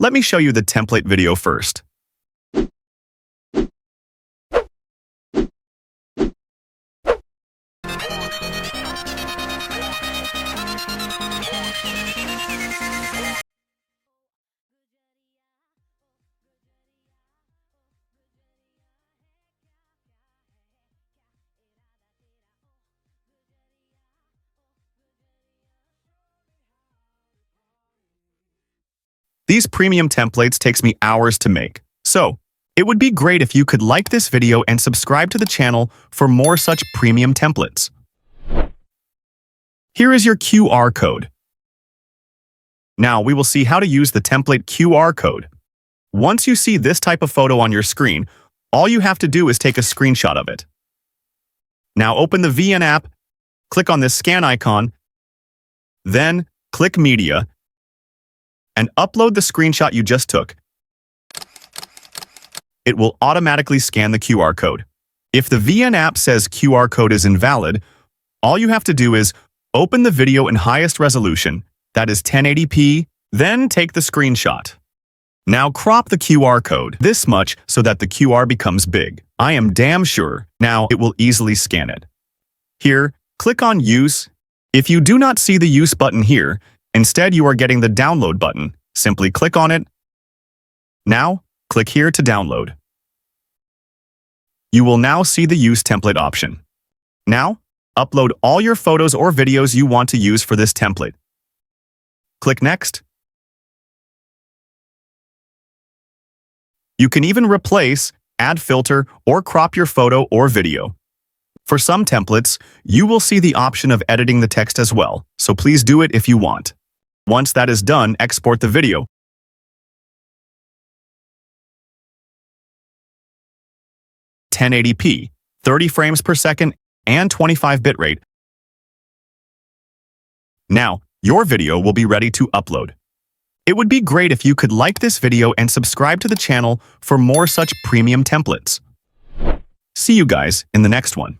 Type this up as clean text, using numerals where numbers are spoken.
let me show you the template video first. These premium templates takes me hours to make, so it would be great if you could like this video and subscribe to the channel for more such premium templates. Here is your QR code. Now we will see how to use the template QR code. Once you see this type of photo on your screen, all you have to do is take a screenshot of it. Now open the ft.jiinn app, click on this scan icon, then click Media, and upload the screenshot you just took. It will automatically scan the QR code. If the ft.jiinn app says QR code is invalid, all you have to do is open the video in highest resolution, that is 1080p, then take the screenshot. Now crop the QR code this much so that the QR becomes big. I am damn sure now it will easily scan it. Here, click on Use. If you do not see the Use button here, instead, you are getting the download button. Simply click on it. Now, click here to download. You will now see the Use Template option. Now, upload all your photos or videos you want to use for this template. Click Next. You can even replace, add filter, or crop your photo or video. For some templates, you will see the option of editing the text as well, so please do it if you want. Once that is done, export the video. (1080p), 30 frames per second, and 25 bitrate. Now, your video will be ready to upload. It would be great if you could like this video and subscribe to the channel for more such premium templates. See you guys in the next one.